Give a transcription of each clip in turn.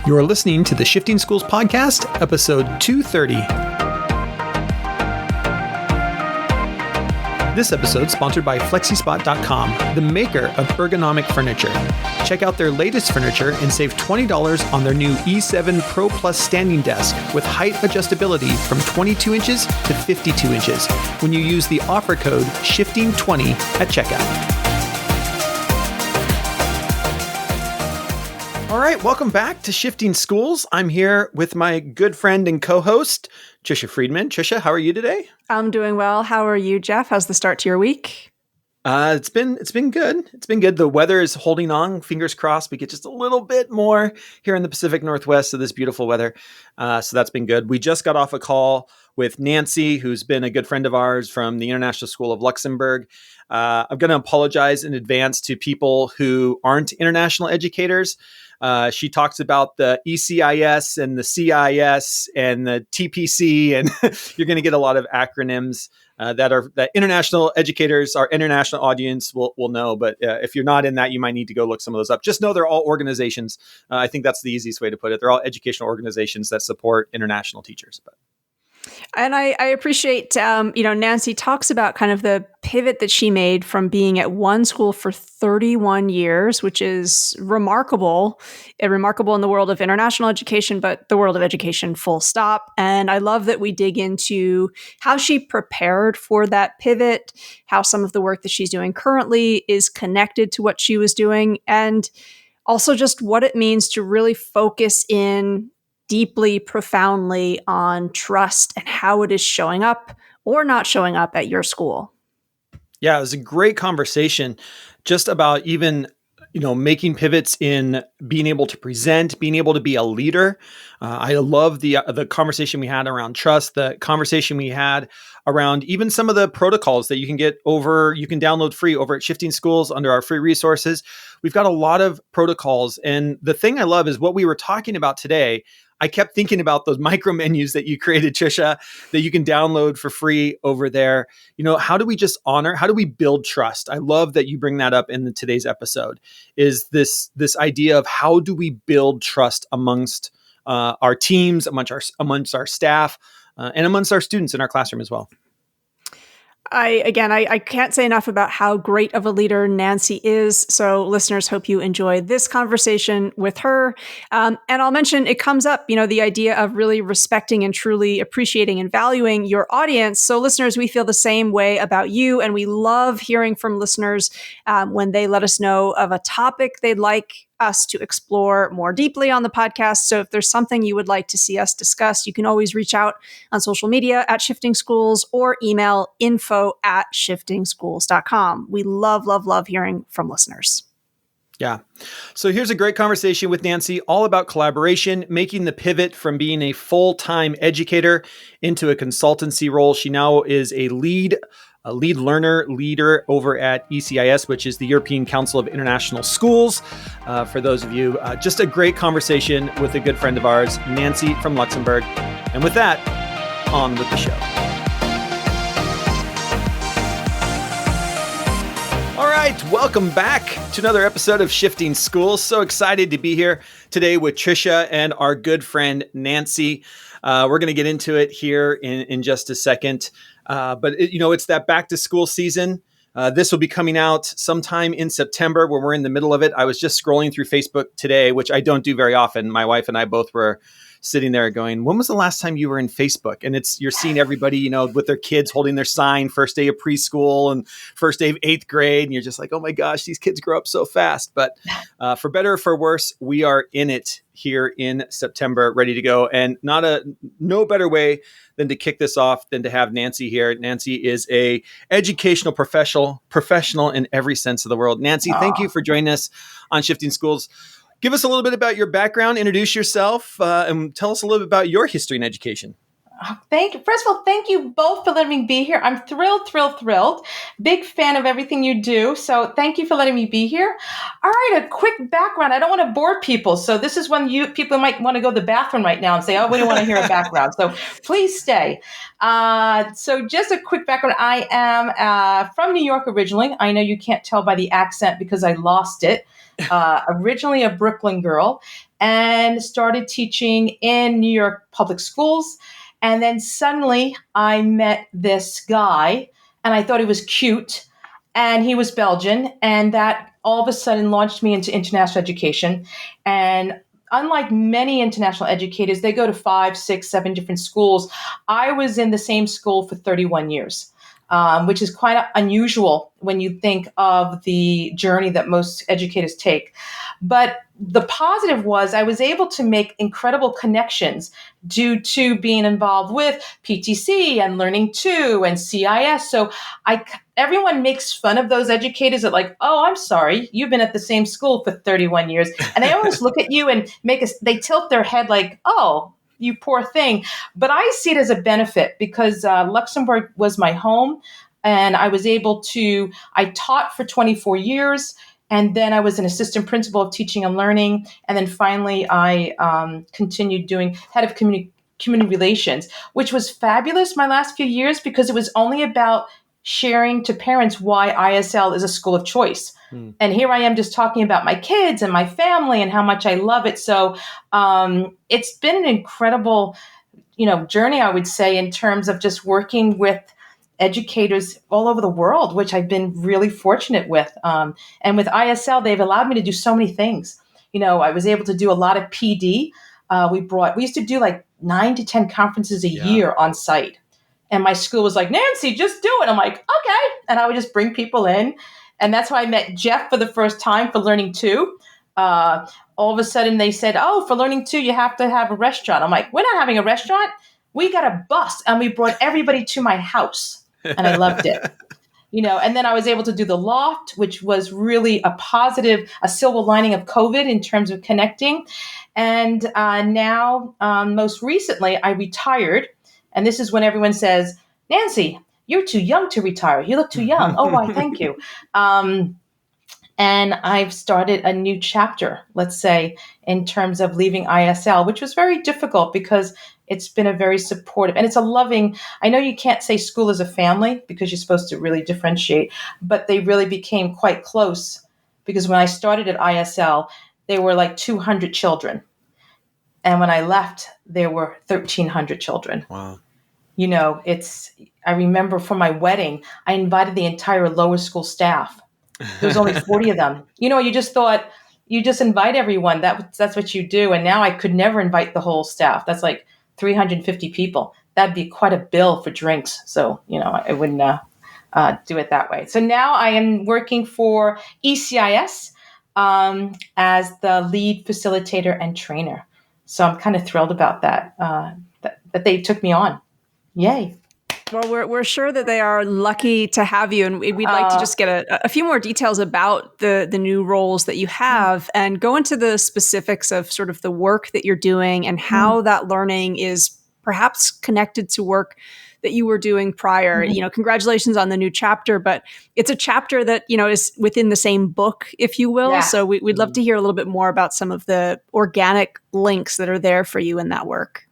You're listening to the Shifting Schools Podcast, episode 230. This episode is sponsored by Flexispot.com, the maker of ergonomic furniture. Check out their latest furniture and save $20 on their new E7 Pro Plus standing desk with height adjustability from 22 inches to 52 inches when you use the offer code SHIFTING20 at checkout. All right, welcome back to Shifting Schools. I'm here with my good friend and co-host, Trisha Friedman. Trisha, how are you today? I'm doing well. How are you, Jeff? How's the start to your week? It's been good. It's been good. The weather is holding on. Fingers crossed we get just a little bit more here in the Pacific Northwest of this beautiful weather. So that's been good. We just got off a call with Nancy, who's been a good friend of ours from the International School of Luxembourg. I'm going to apologize in advance to people who aren't international educators. She talks about the ECIS and the CIS and the TPC, and you're going to get a lot of acronyms that international educators, our international audience will know. But if you're not in that, you might need to go look some of those up. Just know they're all organizations. I think that's the easiest way to put it. They're all educational organizations that support international teachers. And I appreciate, Nancy talks about kind of the pivot that she made from being at one school for 31 years, which is remarkable in the world of international education, but the world of education full stop. And I love that we dig into how she prepared for that pivot, how some of the work that she's doing currently is connected to what she was doing, and also just what it means to really focus in deeply, profoundly on trust and how it is showing up or not showing up at your school. Yeah, it was a great conversation just about even, making pivots in being able to present, being able to be a leader. I love the conversation we had around trust, the conversation we had around even some of the protocols that you can download free over at Shifting Schools under our free resources. We've got a lot of protocols. And the thing I love is what we were talking about today. I kept thinking about those micro menus that you created, Trisha, that you can download for free over there. How do we build trust? I love that you bring that up in today's episode, is this idea of how do we build trust amongst our teams, amongst our staff, and amongst our students in our classroom as well. I can't say enough about how great of a leader Nancy is. So listeners, hope you enjoy this conversation with her. And I'll mention it comes up, the idea of really respecting and truly appreciating and valuing your audience. So listeners, we feel the same way about you. And we love hearing from listeners when they let us know of a topic they'd like us to explore more deeply on the podcast. So if there's something you would like to see us discuss, you can always reach out on social media at Shifting Schools or email info@shiftingschools.com. We love hearing from listeners. Yeah. So here's a great conversation with Nancy, all about collaboration, making the pivot from being a full-time educator into a consultancy role. She now is a leader over at ECIS, which is the European Council of International Schools. For those of you, just a great conversation with a good friend of ours, Nancy from Luxembourg. And with that, on with the show. All right, welcome back to another episode of Shifting Schools. So excited to be here today with Trisha and our good friend, Nancy. We're going to get into it here in just a second. But it's that back to school season. This will be coming out sometime in September when we're in the middle of it. I was just scrolling through Facebook today, which I don't do very often. My wife and I both were sitting there going, when was the last time you were in Facebook? And you're seeing everybody, with their kids holding their sign, first day of preschool and first day of 8th grade. And you're just like, oh my gosh, these kids grow up so fast. But for better or for worse, we are in it here in September, ready to go. And no better way than to kick this off than to have Nancy here. Nancy is a educational professional in every sense of the word. Nancy, thank you for joining us on Shifting Schools. Give us a little bit about your background, introduce yourself, and tell us a little bit about your history in education. Thank you. First of all, thank you both for letting me be here. I'm thrilled, thrilled, thrilled. Big fan of everything you do. So thank you for letting me be here. All right, a quick background. I don't want to bore people. So this is when people might want to go to the bathroom right now and say, oh, we don't want to hear a background. So please stay. So just a quick background. I am from New York originally. I know you can't tell by the accent because I lost it. Originally a Brooklyn girl, and started teaching in New York public schools. And then suddenly I met this guy and I thought he was cute, and he was Belgian. And that all of a sudden launched me into international education. And unlike many international educators, they go to 5, 6, 7 different schools. I was in the same school for 31 years. Which is quite unusual when you think of the journey that most educators take. But the positive was I was able to make incredible connections due to being involved with PTC and Learning 2 and CIS. So everyone makes fun of those educators that like, oh, I'm sorry, you've been at the same school for 31 years. And they always look at you and they tilt their head like, oh, you poor thing. But I see it as a benefit because Luxembourg was my home, and I taught for 24 years. And then I was an assistant principal of teaching and learning. And then finally, I continued doing head of community relations, which was fabulous my last few years because it was only about sharing to parents why ISL is a school of choice. And here I am just talking about my kids and my family and how much I love it. So it's been an incredible, journey, I would say, in terms of just working with educators all over the world, which I've been really fortunate with. And with ISL, they've allowed me to do so many things. I was able to do a lot of PD. We used to do like 9 to 10 conferences a year on site. And my school was like, Nancy, just do it. I'm like, okay. And I would just bring people in. And that's how I met Jeff for the first time for Learning 2. All of a sudden they said, oh, for Learning 2, you have to have a restaurant. I'm like, we're not having a restaurant. We got a bus, and we brought everybody to my house. And I loved it. And then I was able to do the loft, which was really a silver lining of COVID in terms of connecting. And now, most recently, I retired. And this is when everyone says, Nancy, you're too young to retire. You look too young. Oh, why, thank you. And I've started a new chapter, let's say, in terms of leaving ISL, which was very difficult because it's been a very supportive, and it's a loving, I know you can't say school is a family because you're supposed to really differentiate, but they really became quite close because when I started at ISL, there were like 200 children. And when I left, there were 1,300 children. Wow. I remember for my wedding, I invited the entire lower school staff. There was only 40 of them. You just thought, you just invite everyone. That's what you do. And now I could never invite the whole staff. That's like 350 people. That'd be quite a bill for drinks. So, I wouldn't do it that way. So now I am working for ECIS as the lead facilitator and trainer. So I'm kind of thrilled about that, that they took me on. Yay. Well, we're sure that they are lucky to have you, and we'd like to just get a few more details about the new roles that you have, and go into the specifics of sort of the work that you're doing and how that learning is perhaps connected to work that you were doing prior. Congratulations on the new chapter, but it's a chapter that is within the same book, if you will. Yeah. So we'd love to hear a little bit more about some of the organic links that are there for you in that work.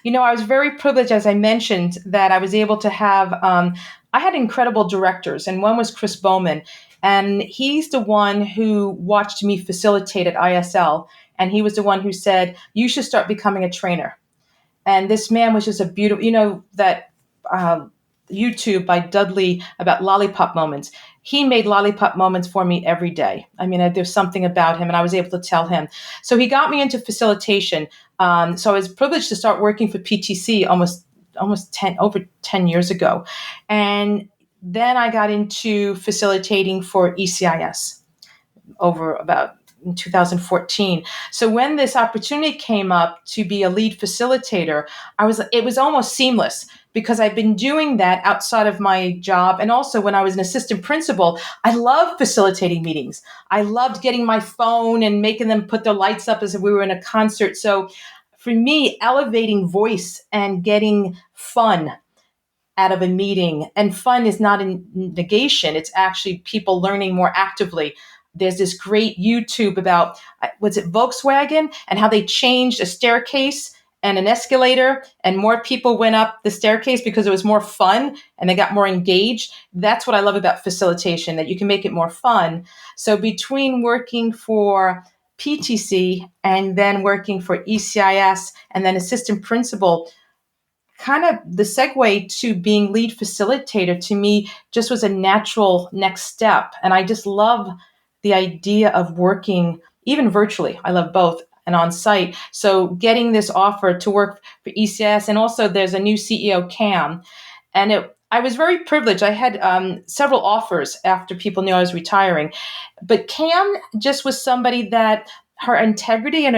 I was very privileged, as I mentioned, that I was able to have, I had incredible directors, and one was Chris Bowman, and he's the one who watched me facilitate at ISL, and he was the one who said, you should start becoming a trainer. And this man was just a beautiful, that YouTube by Dudley about lollipop moments. He made lollipop moments for me every day. I mean, there's something about him, and I was able to tell him. So he got me into facilitation. So I was privileged to start working for PTC over 10 years ago. And then I got into facilitating for ECIS over about in 2014. So when this opportunity came up to be a lead facilitator, it was almost seamless because I've been doing that outside of my job. And also when I was an assistant principal, I loved facilitating meetings. I loved getting my phone and making them put their lights up as if we were in a concert. So for me, elevating voice and getting fun out of a meeting. And fun is not a negation. It's actually people learning more actively. There's this great YouTube about, was it Volkswagen, and how they changed a staircase and an escalator, and more people went up the staircase because it was more fun and they got more engaged. That's what I love about facilitation, that you can make it more fun. So between working for PTC and then working for ECIS and then assistant principal, kind of the segue to being lead facilitator to me just was a natural next step. And I just love the idea of working even virtually. I love both and on site. So getting this offer to work for ECS, and also there's a new CEO, Cam, and I was very privileged. I had several offers after people knew I was retiring, but Cam just was somebody that her integrity and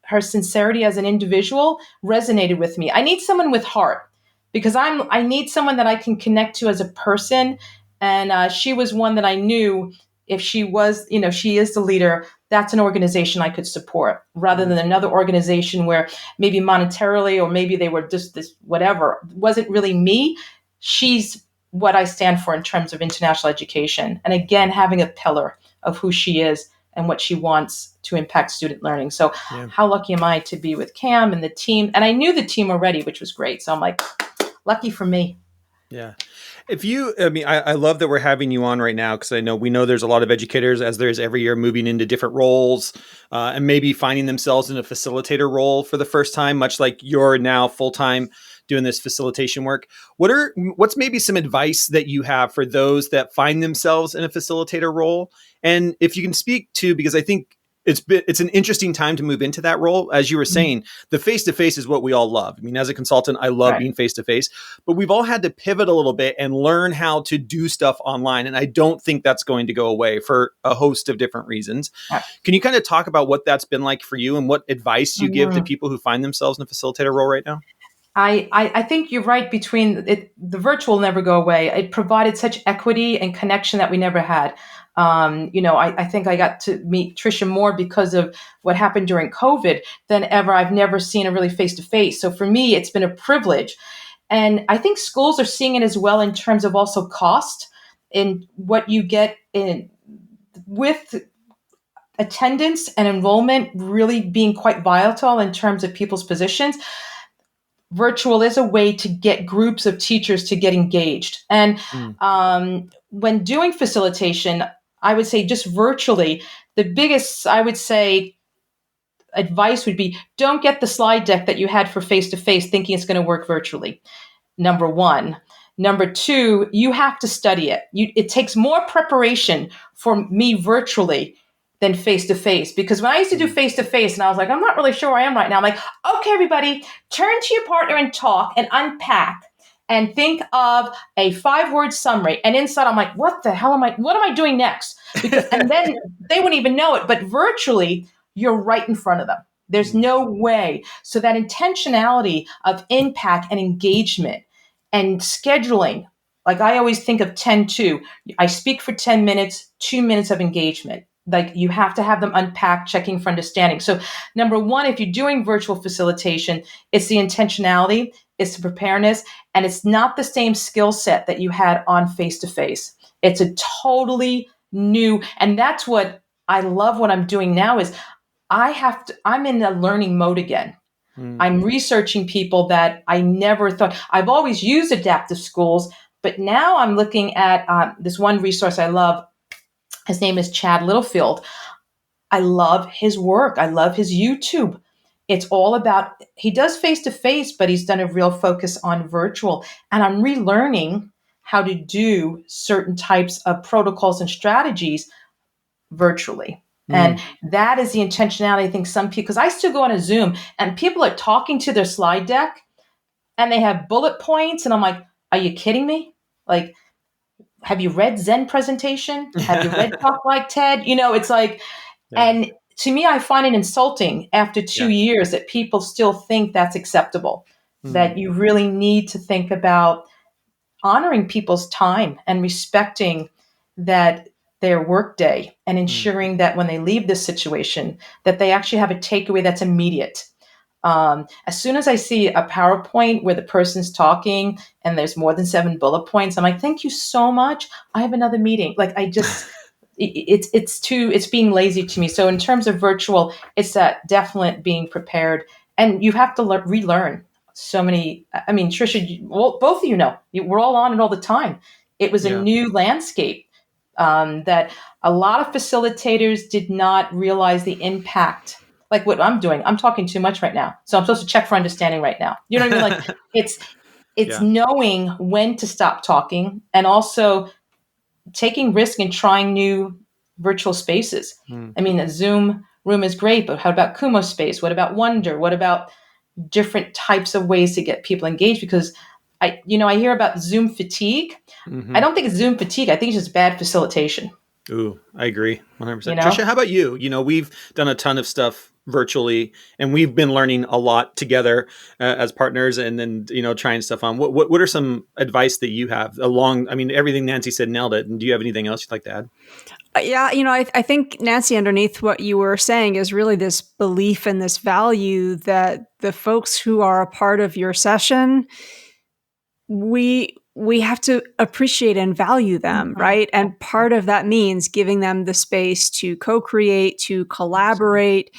her sincerity as an individual resonated with me. I need someone with heart because I need someone that I can connect to as a person. And she was one that I knew, if she was, she is the leader, that's an organization I could support rather than another organization where maybe monetarily or maybe they were just this whatever. It wasn't really me. She's what I stand for in terms of international education. And again, having a pillar of who she is and what she wants to impact student learning. So how lucky am I to be with Cam and the team? And I knew the team already, which was great. So I'm like, lucky for me. Yeah. I love that we're having you on right now, because we know there's a lot of educators, as there is every year, moving into different roles and maybe finding themselves in a facilitator role for the first time, much like you're now full-time doing this facilitation work. What's maybe some advice that you have for those that find themselves in a facilitator role? And if you can speak to, because I think it's an interesting time to move into that role. As you were saying, the face-to-face is what we all love. I mean, as a consultant, I love being face-to-face, but we've all had to pivot a little bit and learn how to do stuff online. And I don't think that's going to go away for a host of different reasons. Can you kind of talk about what that's been like for you and what advice you give to people who find themselves in a facilitator role right now? I think you're right. Between it, the virtual will never go away. It provided such equity and connection that we never had. I think I got to meet Tricia more because of what happened during COVID than ever. I've never seen her really face to face. So for me, it's been a privilege. And I think schools are seeing it as well in terms of also cost and what you get in with attendance and enrollment really being quite volatile in terms of people's positions. Virtual is a way to get groups of teachers to get engaged. And when doing facilitation, I would say just virtually, the biggest, I would say, advice would be don't get the slide deck that you had for face-to-face thinking it's going to work virtually. Number one. Number two, you have to study it. It takes more preparation for me virtually than face-to-face. Because when I used to do face-to-face and I was like, I'm not really sure where I am right now. I'm like, okay, everybody, turn to your partner and talk and unpack and think of a 5-word summary. And inside I'm like, what am I doing next? And then they wouldn't even know it. But virtually, you're right in front of them. There's no way. So that intentionality of impact and engagement and scheduling, like I always think of 10-2. I speak for 10 minutes, 2 minutes of engagement. Like you have to have them unpack, checking for understanding. So number one, if you're doing virtual facilitation, it's the intentionality, it's the preparedness, and it's not the same skill set that you had on face-to-face. It's a totally new, and that's what I love what I'm doing now is I'm in a learning mode again. I'm researching people that I never thought. I've always used adaptive schools, but now I'm looking at this one resource I love. His name is Chad Littlefield. I love his work. I love his YouTube. It's all about, he does face-to-face, but he's done a real focus on virtual. And I'm relearning how to do certain types of protocols and strategies virtually. And that is the intentionality. I think some people, because I still go on a Zoom and people are talking to their slide deck and they have bullet points. And I'm like, are you kidding me? Like, have you read Zen presentation? Have you read Talk Like TED? It's like, and to me, I find it insulting after 2 years that people still think that's acceptable, that you really need to think about honoring people's time and respecting that their workday and ensuring that when they leave this situation, that they actually have a takeaway that's immediate. As soon as I see a PowerPoint where the person's talking and there's more than 7 bullet points, I'm like, thank you so much. I have another meeting. Like I just, it's being lazy to me. So in terms of virtual, it's that definite being prepared, and you have to relearn so many. I mean, Trisha, both of you know, we're all on it all the time. It was a Yeah. new landscape that a lot of facilitators did not realize the impact. Like what I'm doing, I'm talking too much right now, so I'm supposed to check for understanding right now. You know what I mean? Like it's Yeah. knowing when to stop talking, and also taking risk and trying new virtual spaces. Mm. I mean, a Zoom room is great, but how about Kumo space? What about Wonder? What about different types of ways to get people engaged? Because I hear about Zoom fatigue. I Hmm. don't think it's Zoom fatigue. I think it's just bad facilitation. Ooh, I agree 100%. You Trisha, know? how about you? We've done a ton of stuff virtually, and we've been learning a lot together as partners, and then trying stuff on. What are some advice that you have along? I mean, everything Nancy said nailed it. And do you have anything else you'd like to add? Yeah, I think, Nancy, underneath what you were saying is really this belief and this value that the folks who are a part of your session, we have to appreciate and value them, Mhm. right? And part of that means giving them the space to co-create, to collaborate.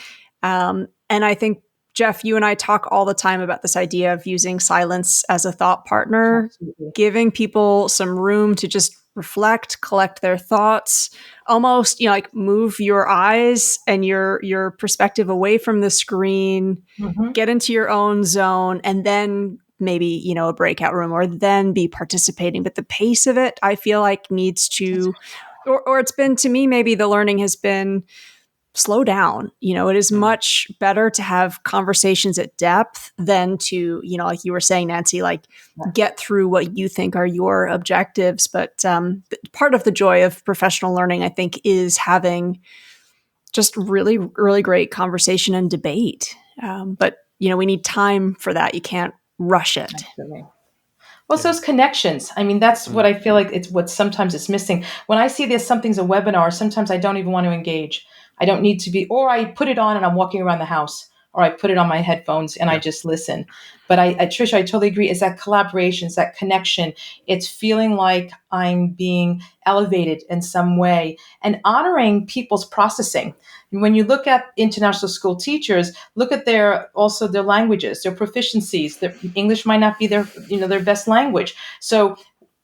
And I think, Jeff, you and I talk all the time about this idea of using silence as a thought partner, Absolutely. giving people some room to just reflect, collect their thoughts, almost, like move your eyes and your perspective away from the screen, Mhm. get into your own zone, and then maybe, a breakout room, or then be participating. But the pace of it, I feel like, needs to, or it's been, to me, maybe the learning has been, slow down. It is Mm. much better to have conversations at depth than to, like you were saying, Nancy, like get through what you think are your objectives. But part of the joy of professional learning, I think, is having just really, really great conversation and debate. But, we need time for that. You can't rush it. Absolutely. Well, it's Yeah. those connections. I mean, that's what Mm. I feel like it's what sometimes it's missing. When I see there's something's a webinar, sometimes I don't even want to engage. I don't need to be, or I put it on and I'm walking around the house, or I put it on my headphones and I Yeah. just listen. But Tricia, I totally agree. It's that collaboration, it's that connection. It's feeling like I'm being elevated in some way and honoring people's processing. When you look at international school teachers, look at their languages, their proficiencies. Their English might not be their best language. So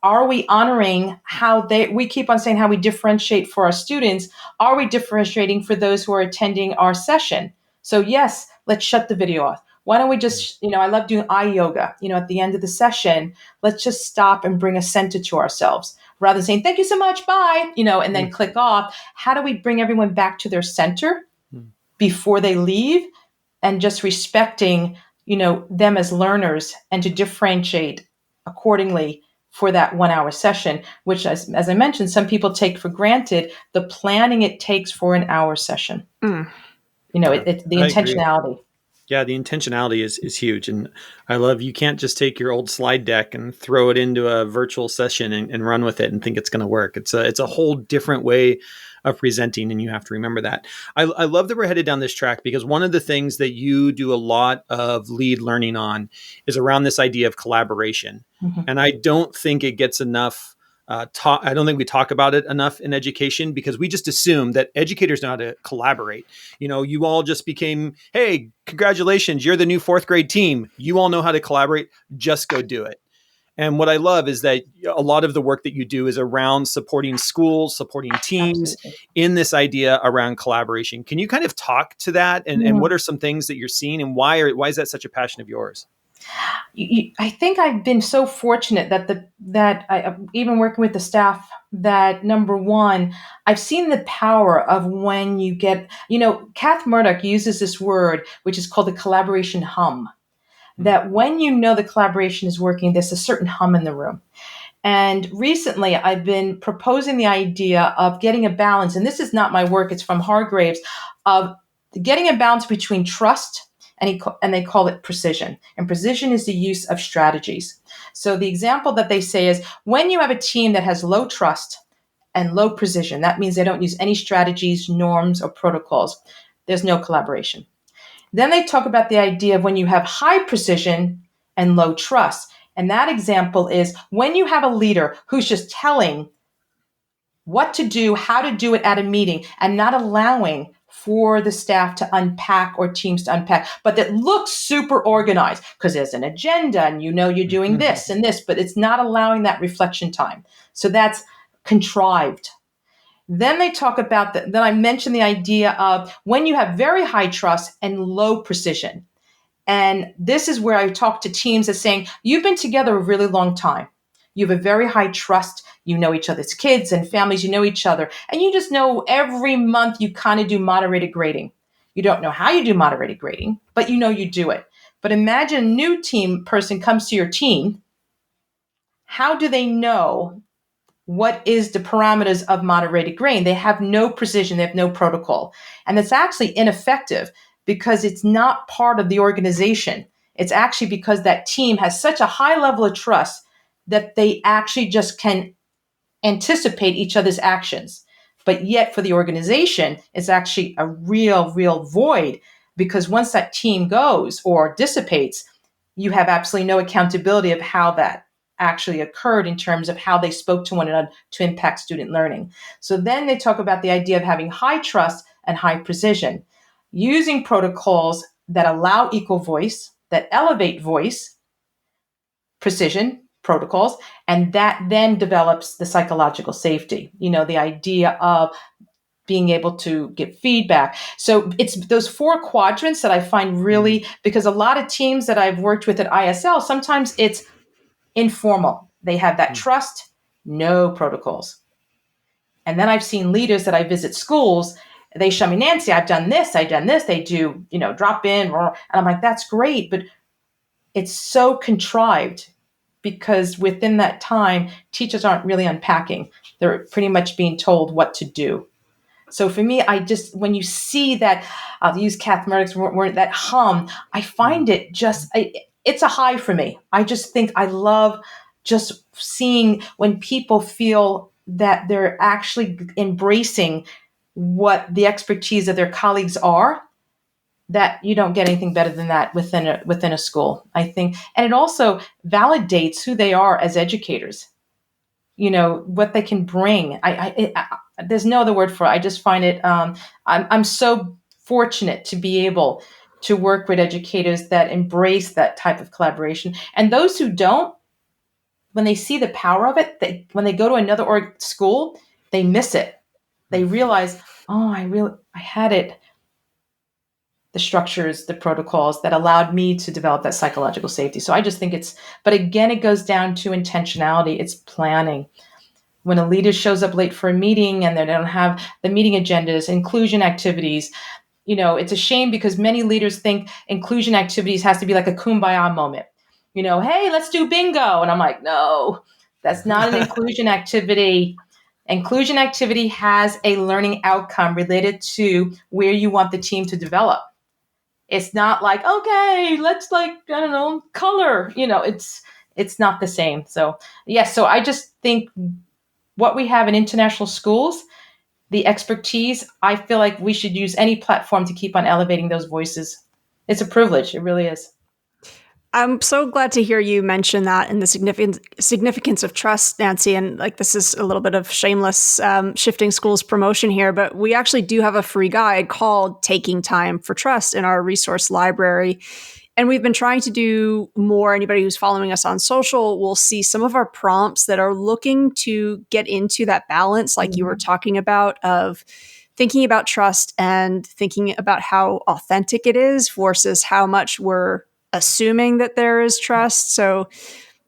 are we honoring how we keep on saying how we differentiate for our students? Are we differentiating for those who are attending our session? So yes, let's shut the video off. Why don't we just, I love doing eye yoga, at the end of the session, let's just stop and bring a center to ourselves rather than saying, thank you so much, bye, and then Mm. click off. How do we bring everyone back to their center Mm. before they leave, and just respecting, them as learners, and to differentiate accordingly for that 1 hour session, which as I mentioned, some people take for granted the planning it takes for an hour session. Mm. Yeah, It's the I agree. intentionality. Yeah, the intentionality is huge. And I love, you can't just take your old slide deck and throw it into a virtual session and run with it and think it's going to work. It's a whole different way of presenting, and you have to remember that. I love that we're headed down this track, because one of the things that you do a lot of lead learning on is around this idea of collaboration. Mhm. And I don't think it gets enough talk. I don't think we talk about it enough in education, because we just assume that educators know how to collaborate. You all just became, hey, congratulations, you're the new fourth grade team. You all know how to collaborate. Just go do it. And what I love is that a lot of the work that you do is around supporting schools, supporting teams Absolutely. in this idea around collaboration. Can you kind of talk to that? And what are some things that you're seeing, and why is that such a passion of yours? I think I've been so fortunate that I, even working with the staff, that number one, I've seen the power of when you get, Kath Murdoch uses this word, which is called the collaboration hum. Hmm. That when the collaboration is working, there's a certain hum in the room. And recently, I've been proposing the idea of getting a balance, and this is not my work, it's from Hargraves, of getting a balance between trust and they call it precision. And precision is the use of strategies. So the example that they say is when you have a team that has low trust and low precision, that means they don't use any strategies, norms, or protocols. There's no collaboration. Then they talk about the idea of when you have high precision and low trust. And that example is when you have a leader who's just telling what to do, how to do it at a meeting, and not allowing for the staff to unpack or teams to unpack, but that looks super organized because there's an agenda and you're doing this and this, but it's not allowing that reflection time. So that's contrived. Then they talk about then I mentioned the idea of when you have very high trust and low precision. And this is where I talk to teams as saying, you've been together a really long time. You have a very high trust. You know each other's kids and families. You know each other. And you just know every month you kind of do moderated grading. You don't know how you do moderated grading, but you know you do it. But imagine a new team person comes to your team. How do they know what is the parameters of moderated grading? They have no precision. They have no protocol. And it's actually ineffective because it's not part of the organization. It's actually because that team has such a high level of trust that they actually just can anticipate each other's actions. But yet for the organization, it's actually a real void because once that team goes or dissipates, you have absolutely no accountability of how that actually occurred in terms of how they spoke to one another to impact student learning. So then they talk about the idea of having high trust and high precision, using protocols that allow equal voice, that elevate voice, precision protocols, and that then develops the psychological safety, the idea of being able to get feedback. So it's those four quadrants that I find really, because a lot of teams that I've worked with at ISL, sometimes it's informal. They have that trust, no protocols. And then I've seen leaders that I visit schools, they show me, Nancy, I've done this. They do, drop in, and I'm like, that's great. But it's so contrived because within that time, teachers aren't really unpacking. They're pretty much being told what to do. So for me, when you see that, I'll use Kath Murdoch's word, that hum, I find it it's a high for me. I just think I love just seeing when people feel that they're actually embracing what the expertise of their colleagues are, that you don't get anything better than that within a school, I think. And it also validates who they are as educators, what they can bring. There's no other word for it. I just find it, I'm so fortunate to be able to work with educators that embrace that type of collaboration. And those who don't, when they see the power of it, when they go to another school, they miss it. They realize, oh, I had it, the structures, the protocols that allowed me to develop that psychological safety. So I just think but again, it goes down to intentionality. It's planning. When a leader shows up late for a meeting and they don't have the meeting agendas, inclusion activities, it's a shame because many leaders think inclusion activities has to be like a kumbaya moment. Hey, let's do bingo. And I'm like, no, that's not an inclusion activity. Inclusion activity has a learning outcome related to where you want the team to develop. It's not like, okay, let's color, it's not the same. So yes, so I just think what we have in international schools, the expertise, I feel like we should use any platform to keep on elevating those voices. It's a privilege. It really is. I'm so glad to hear you mention that and the significance of trust, Nancy. And this is a little bit of shameless shifting schools promotion here, but we actually do have a free guide called Taking Time for Trust in our resource library. And we've been trying to do more. Anybody who's following us on social will see some of our prompts that are looking to get into that balance, like you were talking about, of thinking about trust and thinking about how authentic it is versus how much we're assuming that there is trust. So,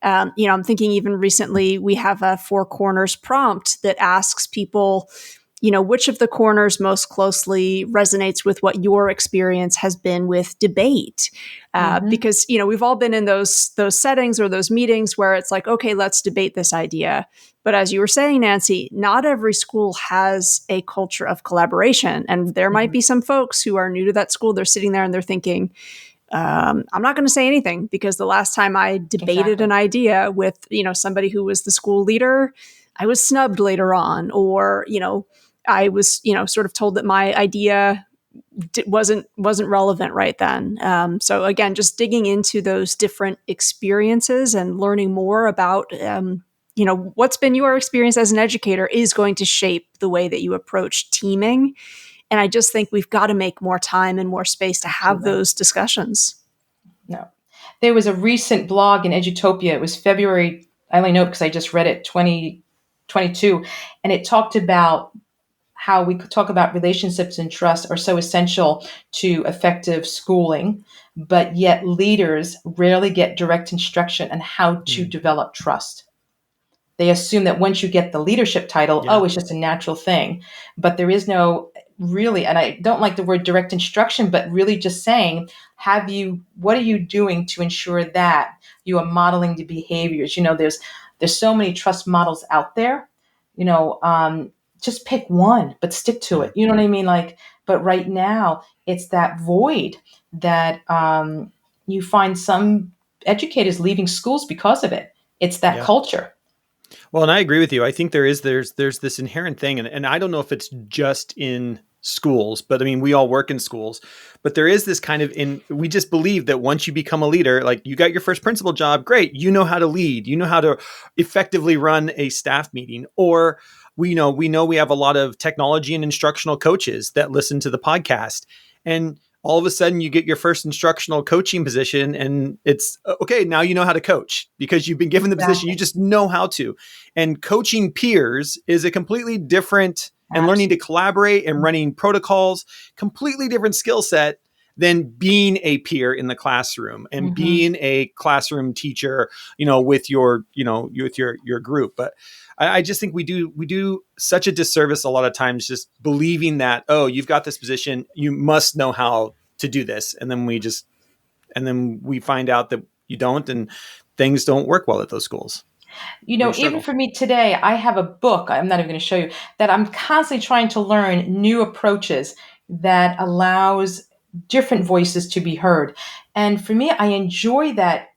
I'm thinking even recently we have a 4 corners prompt that asks people, which of the corners most closely resonates with what your experience has been with debate? Because, we've all been in those settings or those meetings where it's like, okay, let's debate this idea. But as you were saying, Nancy, not every school has a culture of collaboration. And there might be some folks who are new to that school. They're sitting there and they're thinking, I'm not going to say anything because the last time I debated an idea with, somebody who was the school leader, I was snubbed later on, or, I was, sort of told that my idea wasn't relevant right then. So again, just digging into those different experiences and learning more about, what's been your experience as an educator is going to shape the way that you approach teaming. And I just think we've got to make more time and more space to have those discussions. No. There was a recent blog in Edutopia. It was February. I only know because I just read it, 2022. And it talked about how we could talk about relationships and trust are so essential to effective schooling, but yet leaders rarely get direct instruction on how to develop trust. They assume that once you get the leadership title, it's just a natural thing. But there is no really, and I don't like the word direct instruction, but really just saying, what are you doing to ensure that you are modeling the behaviors? There's so many trust models out there, just pick one, but stick to it. You know what I mean? But right now it's that void that you find some educators leaving schools because of it. It's that culture. Well, and I agree with you. I think there's this inherent thing, and I don't know if it's just in schools, but I mean, we all work in schools, but there is this kind of we just believe that once you become a leader, like you got your first principal job, great. You know how to lead, you know how to effectively run a staff meeting, or we know we have a lot of technology and instructional coaches that listen to the podcast, and all of a sudden you get your first instructional coaching position and it's okay. Now you know how to coach because you've been given the position. You just know how to, and coaching peers is a completely different and learning to collaborate and running protocols, completely different skill set than being a peer in the classroom and being a classroom teacher, with your group. But I just think we do such a disservice a lot of times just believing that, you've got this position, you must know how to do this. And then we find out that you don't, and things don't work well at those schools. Even for me today, I have a book, I'm not even going to show you, that I'm constantly trying to learn new approaches that allows different voices to be heard. And for me, I enjoy that.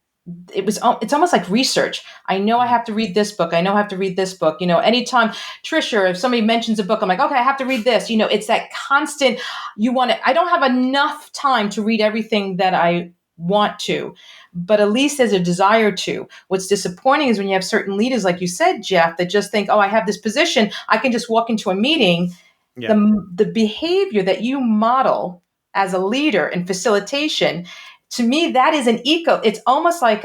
It's almost like research. I know I have to read this book. I know I have to read this book. Anytime Trisha, if somebody mentions a book, I'm like, okay, I have to read this. It's that constant, I don't have enough time to read everything that I want to, but at least there's a desire to. What's disappointing is when you have certain leaders, like you said, Jeff, that just think, I have this position, I can just walk into a meeting. Yeah. The behavior that you model as a leader in facilitation, to me, that is it's almost like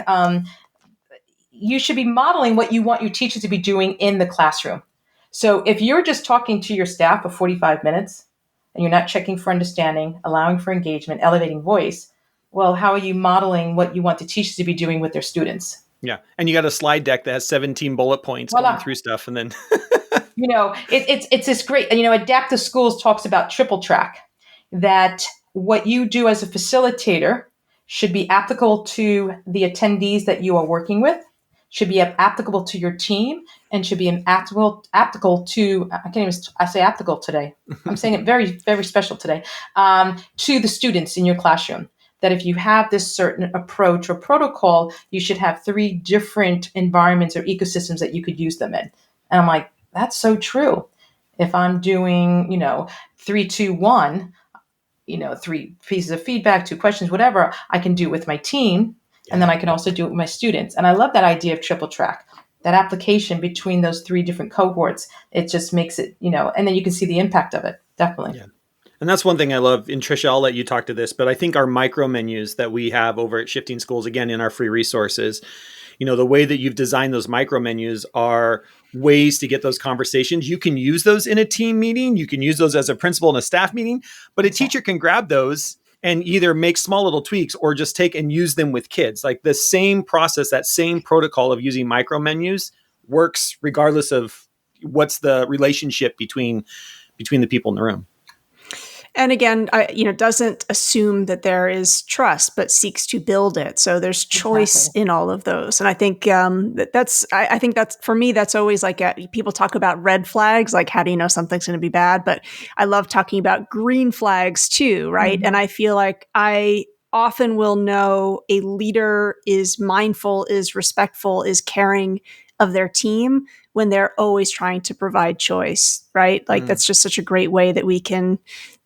you should be modeling what you want your teachers to be doing in the classroom. So if you're just talking to your staff for 45 minutes and you're not checking for understanding, allowing for engagement, elevating voice, well, how are you modeling what you want the teachers to be doing with their students? Yeah. And you got a slide deck that has 17 bullet points going through stuff. And then, it's this great, Adaptive Schools talks about triple track, that what you do as a facilitator should be applicable to the attendees that you are working with, should be applicable to your team, and should be applicable to, I say applicable today. I'm saying it very, very special today, to the students in your classroom. That if you have this certain approach or protocol, you should have 3 different environments or ecosystems that you could use them in. And I'm like, that's so true. If I'm doing, 3, 2, 1, 3 pieces of feedback, 2 questions, whatever, I can do it with my team. Yeah. And then I can also do it with my students. And I love that idea of triple track, that application between those 3 different cohorts. It just makes it, and then you can see the impact of it. Definitely. Yeah. And that's one thing I love. And Trisha, I'll let you talk to this, but I think our micro menus that we have over at Shifting Schools, again, in our free resources, the way that you've designed those micro menus are ways to get those conversations. You can use those in a team meeting. You can use those as a principal in a staff meeting, but a teacher can grab those and either make small little tweaks or just take and use them with kids. Like the same process, that same protocol of using micro menus works regardless of what's the relationship between the people in the room. And again, doesn't assume that there is trust, but seeks to build it. So there's choice in all of those. And I think that's for me, that's always like people talk about red flags, like how do you know something's going to be bad? But I love talking about green flags too, right? Mm-hmm. And I feel like I often will know a leader is mindful, is respectful, is caring of their team when they're always trying to provide choice, right? Like that's just such a great way that we can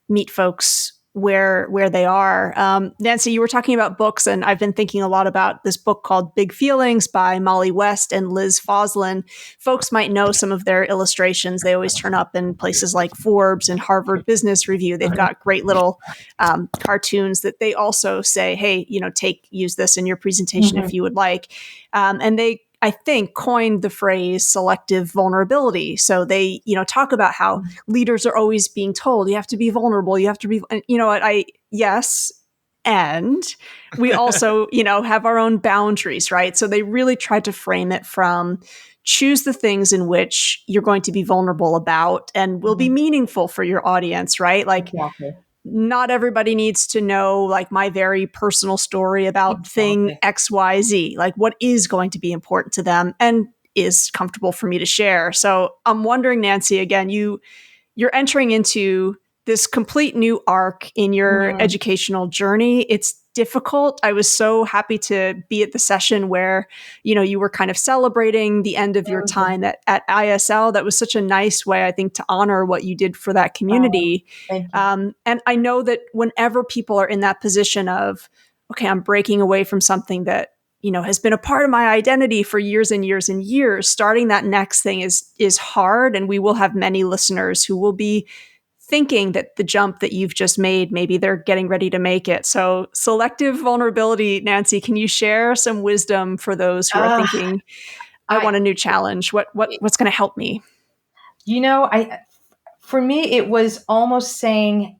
meet folks where they are. Nancy, you were talking about books, and I've been thinking a lot about this book called Big Feelings by Molly West and Liz Foslin. Folks might know some of their illustrations. They always turn up in places like Forbes and Harvard Business Review. They've got great little cartoons that they also say, hey, use this in your presentation if you would like. And they, I think, coined the phrase selective vulnerability. So they, talk about how leaders are always being told, you have to be vulnerable, you have to be, yes. And we also, have our own boundaries, right? So they really tried to frame it from choose the things in which you're going to be vulnerable about and will be meaningful for your audience, right? Like, Exactly. not everybody needs to know like my very personal story about thing XYZ, like what is going to be important to them and is comfortable for me to share. So I'm wondering, Nancy, again, you're entering into this complete new arc in your educational journey. It's difficult. I was so happy to be at the session where, you were kind of celebrating the end of your time at ISL. That was such a nice way, I think, to honor what you did for that community. Thank you. And I know that whenever people are in that position of, okay, I'm breaking away from something that, has been a part of my identity for years and years and years, starting that next thing is hard. And we will have many listeners who will be thinking that the jump that you've just made, maybe they're getting ready to make it. So selective vulnerability, Nancy, can you share some wisdom for those who are thinking, I want a new challenge? What's going to help me? For me, it was almost saying,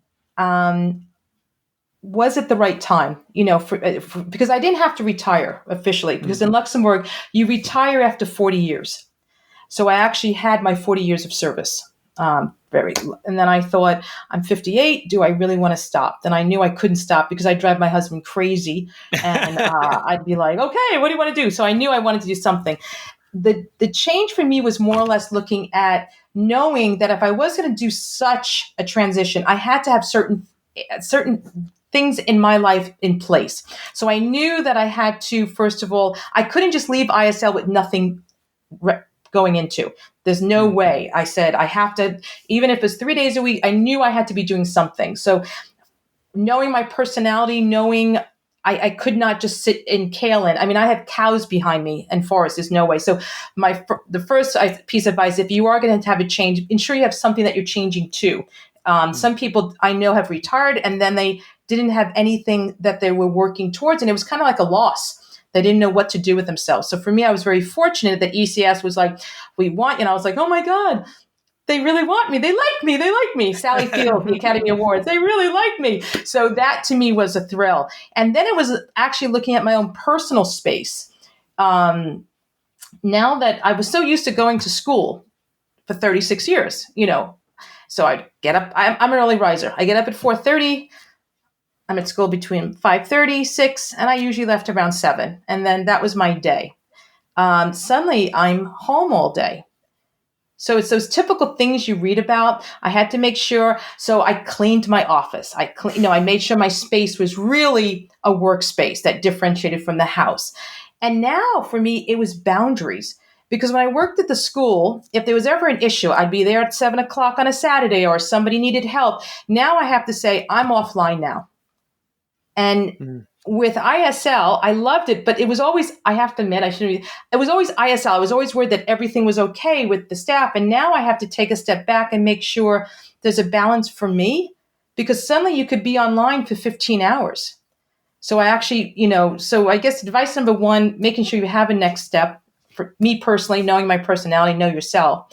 was it the right time? Because I didn't have to retire officially, because in Luxembourg, you retire after 40 years. So I actually had my 40 years of service. And then I thought, I'm 58. Do I really want to stop? Then I knew I couldn't stop because I'd drive my husband crazy, and I'd be like, okay, what do you want to do? So I knew I wanted to do something. The change for me was more or less looking at knowing that if I was going to do such a transition, I had to have certain things in my life in place. So I knew that I had to, first of all, I couldn't just leave ISL with nothing going into. There's no way. I said, I have to, even if it's 3 days a week, I knew I had to be doing something. So knowing my personality, knowing I could not just sit in Kalen. I mean, I have cows behind me and forest. There's no way. So the first piece of advice, if you are going to have a change, ensure you have something that you're changing to. Some people I know have retired and then they didn't have anything that they were working towards. And it was kind of like a loss. They didn't know what to do with themselves. So for me, I was very fortunate that ECS was like, we want you. And I was like, oh my God, they really want me. They like me. They like me. Sally Field, the Academy Awards. They really like me. So that to me was a thrill. And then it was actually looking at my own personal space. Now that I was so used to going to school for 36 years, so I'd get up. I'm an early riser. I get up at 4:30. I'm at school between 5:30, 6, and I usually left around 7. And then that was my day. Suddenly, I'm home all day. So it's those typical things you read about. I had to make sure. So I cleaned my office. I made sure my space was really a workspace that differentiated from the house. And now for me, it was boundaries. Because when I worked at the school, if there was ever an issue, I'd be there at 7 o'clock on a Saturday or somebody needed help. Now I have to say, I'm offline now. And with ISL, I loved it, but it was always, I have to admit, it was always ISL. I was always worried that everything was okay with the staff. And now I have to take a step back and make sure there's a balance for me, because suddenly you could be online for 15 hours. So I actually, so I guess advice number one, making sure you have a next step. For me personally, knowing my personality, know yourself.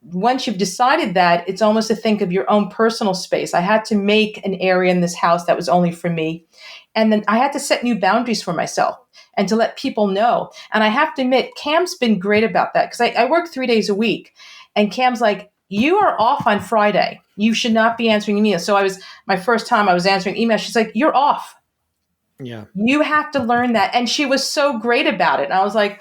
Once you've decided that, it's almost to think of your own personal space. I had to make an area in this house that was only for me. And then I had to set new boundaries for myself and to let people know. And I have to admit, Cam's been great about that, because I work 3 days a week. And Cam's like, you are off on Friday. You should not be answering emails. So my first time I was answering emails, she's like, you're off. Yeah. You have to learn that. And she was so great about it. And I was like,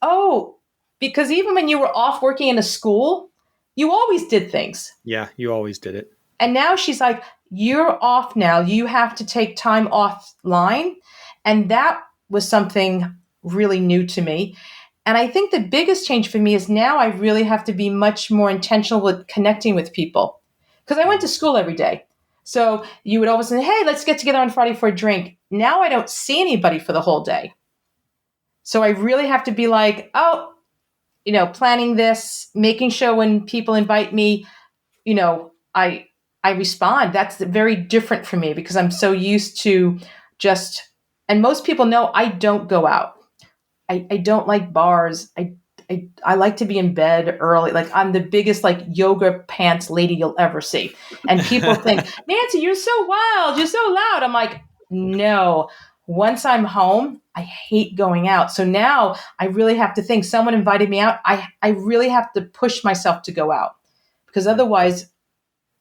oh, because even when you were off working in a school, you always did things. Yeah, you always did it. And now she's like, you're off now. You have to take time offline. And that was something really new to me. And I think the biggest change for me is now I really have to be much more intentional with connecting with people, because I went to school every day. So you would always say, hey, let's get together on Friday for a drink. Now I don't see anybody for the whole day. So I really have to be like, oh, planning this, making sure when people invite me, I respond. That's very different for me because I'm so used to just, and most people know I don't go out. I don't like bars. I like to be in bed early. Like I'm the biggest like yoga pants lady you'll ever see. And people think, Nancy, you're so wild. You're so loud. I'm like, no. Once I'm home, I hate going out. So now I really have to think someone invited me out. I really have to push myself to go out because otherwise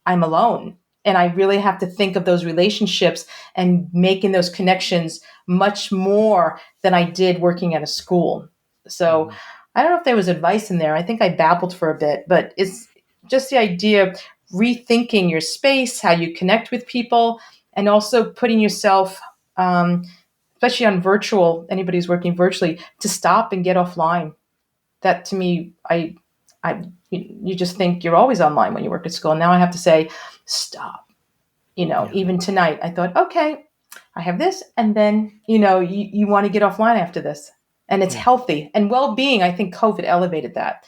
I'm alone. And I really have to think of those relationships and making those connections much more than I did working at a school. So I don't know if there was advice in there. I think I babbled for a bit, but it's just the idea of rethinking your space, how you connect with people, and also putting yourself, especially on virtual, anybody who's working virtually, to stop and get offline. That to me, you just think you're always online when you work at school. Now I have to say, stop. Even tonight, I thought, okay, I have this. And then, you want to get offline after this. And it's healthy and well-being. I think COVID elevated that.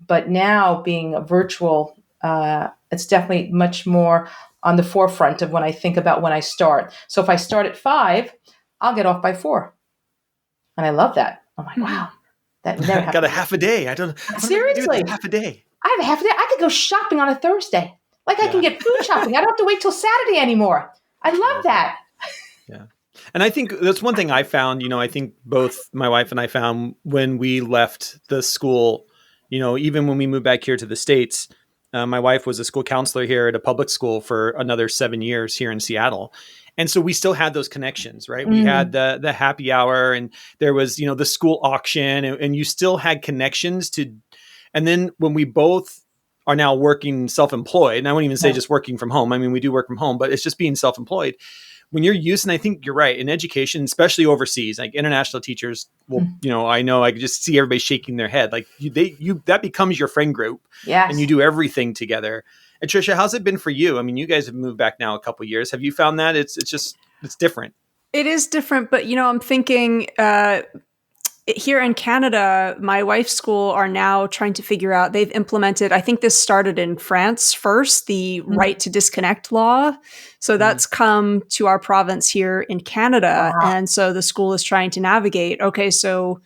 But now being a virtual, it's definitely much more on the forefront of when I think about when I start. So if I start at 5, I'll get off by 4. And I love that. I'm like, wow. That never happened. Got a half a day. I don't Seriously. do this half a day. I have a half a day. I could go shopping on a Thursday. Like I can get food shopping. I don't have to wait till Saturday anymore. I love that. Yeah. And I think that's one thing I found, I think both my wife and I found when we left the school, even when we moved back here to the States, my wife was a school counselor here at a public school for another 7 years here in Seattle. And so we still had those connections, right? We had the happy hour and there was, the school auction and you still had connections and then when we both are now working self-employed, and I wouldn't even say just working from home. I mean, we do work from home, but it's just being self-employed. When you're used, and I think you're right, in education, especially overseas, like international teachers will, I know I can just see everybody shaking their head. Like that becomes your friend group and you do everything together. And Tricia, how's it been for you? I mean, you guys have moved back now a couple of years. Have you found that it's different? It is different, but I'm thinking here in Canada, my wife's school are now trying to figure out, they've implemented, I think this started in France first, the right to disconnect law. So that's come to our province here in Canada. Wow. And so the school is trying to navigate, okay, so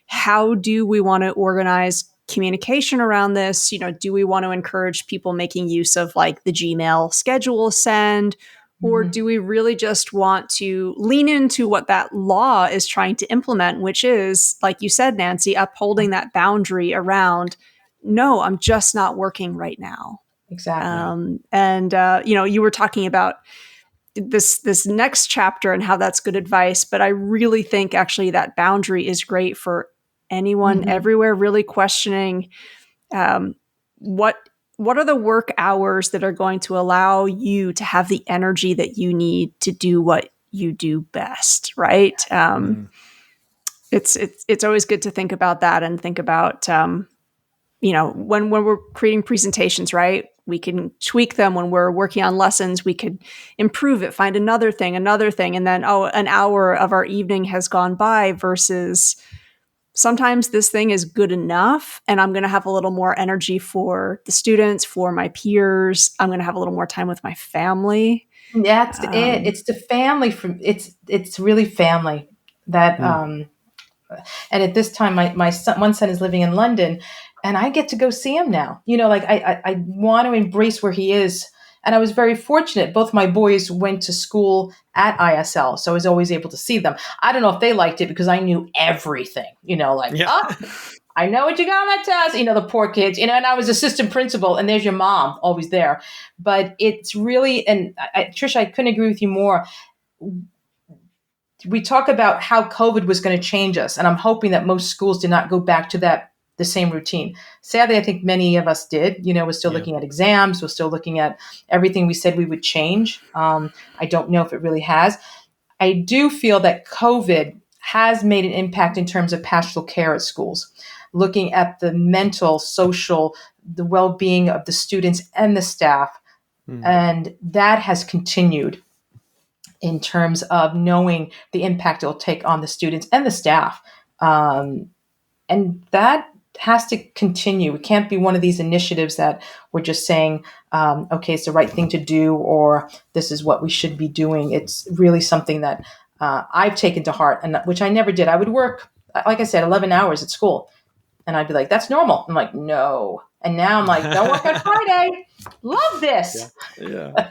how do we want to organize communication around this? Do we want to encourage people making use of like the Gmail schedule send? Or do we really just want to lean into what that law is trying to implement, which is, like you said, Nancy, upholding that boundary around, no, I'm just not working right now. Exactly. You were talking about this next chapter and how that's good advice, but I really think actually that boundary is great for anyone everywhere, really questioning what are the work hours that are going to allow you to have the energy that you need to do what you do best, right? It's always good to think about that and think about, when we're creating presentations, right? We can tweak them. When we're working on lessons, we could improve it, find another thing. And then, an hour of our evening has gone by versus sometimes this thing is good enough and I'm going to have a little more energy for the students, for my peers. I'm going to have a little more time with my family. That's it. It's the family it's really family that, and at this time, my son, one son is living in London and I get to go see him now. I want to embrace where he is. And I was very fortunate. Both my boys went to school at ISL, so I was always able to see them. I don't know if they liked it because I knew everything, I know what you got on that test, the poor kids, and I was assistant principal and there's your mom always there. But it's really, and Tricia, I couldn't agree with you more. We talk about how COVID was going to change us, and I'm hoping that most schools did not go back to the same routine. Sadly, I think many of us did. We're still looking at exams. We're still looking at everything we said we would change. I don't know if it really has. I do feel that COVID has made an impact in terms of pastoral care at schools, looking at the mental, social, the well-being of the students and the staff. And that has continued in terms of knowing the impact it will take on the students and the staff. And that has to continue. It can't be one of these initiatives that we're just saying, okay, it's the right thing to do, or this is what we should be doing. It's really something that I've taken to heart, and which I never did. I would work, like I said, 11 hours at school, and I'd be like, that's normal. I'm like, no. And now I'm like, don't work on Friday. Love this. Yeah.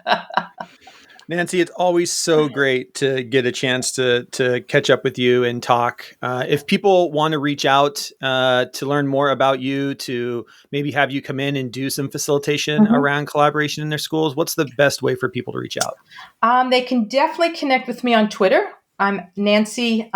Nancy, it's always so great to get a chance to catch up with you and talk. If people want to reach out to learn more about you, to maybe have you come in and do some facilitation around collaboration in their schools, what's the best way for people to reach out? They can definitely connect with me on Twitter. I'm Nancy in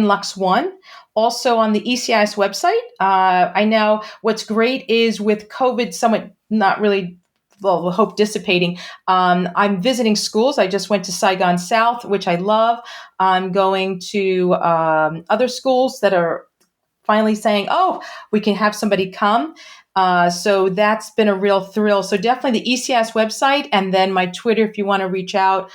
Lux1. Also on the ECIS website. I know what's great is with COVID somewhat not really, well, hope dissipating. I'm visiting schools. I just went to Saigon South, which I love. I'm going to other schools that are finally saying, oh, we can have somebody come. So that's been a real thrill. So definitely the ECIS website, and then my Twitter if you want to reach out,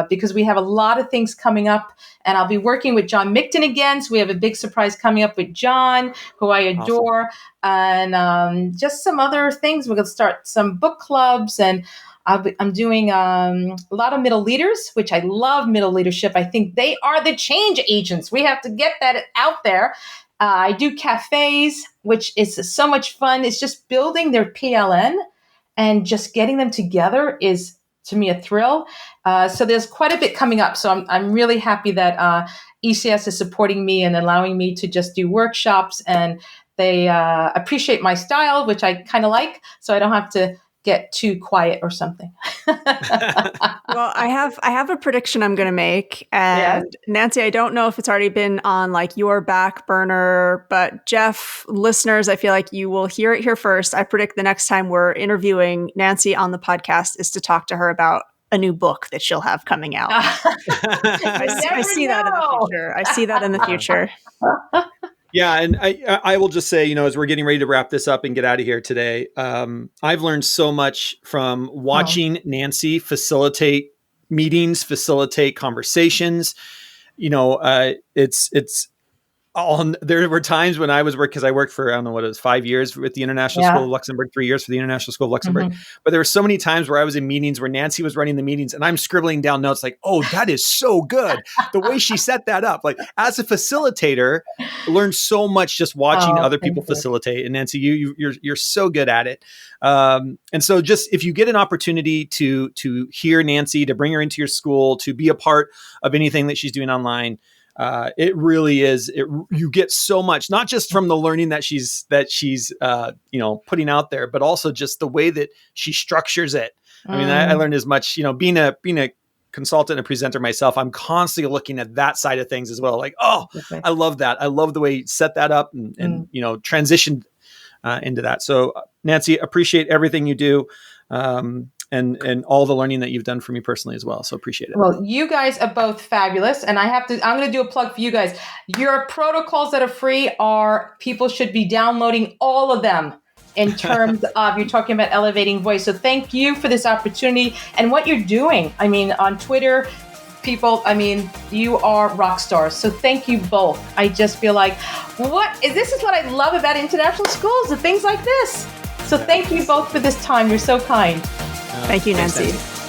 because we have a lot of things coming up. And I'll be working with John Micton again. So we have a big surprise coming up with John, who I adore. Awesome. And just some other things. We're going to start some book clubs, and I'm doing a lot of middle leaders, which I love middle leadership. I think they are the change agents. We have to get that out there. I do cafes, which is so much fun. It's just building their PLN and just getting them together is, to me, a thrill. So there's quite a bit coming up. So I'm really happy that ECS is supporting me and allowing me to just do workshops. And they appreciate my style, which I kind of like. So I don't have to get too quiet or something. Well, I have a prediction I'm going to make. And yes. Nancy, I don't know if it's already been on like your back burner, but Jeff, listeners, I feel like you will hear it here first. I predict the next time we're interviewing Nancy on the podcast is to talk to her about a new book that she'll have coming out. I see that in the future. I see that in the future. Yeah. And I will just say, as we're getting ready to wrap this up and get out of here today, I've learned so much from watching Nancy facilitate meetings, facilitate conversations. There were times when I was working, because I worked for, I don't know what it was, 5 years with the International School of Luxembourg, 3 years for the International School of Luxembourg. But there were so many times where I was in meetings where Nancy was running the meetings and I'm scribbling down notes like, oh, that is so good. The way she set that up, like as a facilitator, I learned so much just watching other people facilitate. And Nancy, you're so good at it. And so just, if you get an opportunity to hear Nancy, to bring her into your school, to be a part of anything that she's doing online, it really is. You get so much, not just from the learning that she's putting out there, but also just the way that she structures it. I mean, I learned as much, being a consultant and presenter myself, I'm constantly looking at that side of things as well. Like, I love that. I love the way you set that up and transitioned into that. So Nancy, appreciate everything you do. And all the learning that you've done for me personally as well. So appreciate it. Well, you guys are both fabulous. And I'm going to do a plug for you guys. Your protocols that are free people should be downloading all of them in terms of, you're talking about elevating voice. So thank you for this opportunity and what you're doing. I mean, on Twitter, people, you are rock stars. So thank you both. I just feel like, this is what I love about international schools, and things like this. So thank you both for this time. You're so kind. Thank you, Nancy.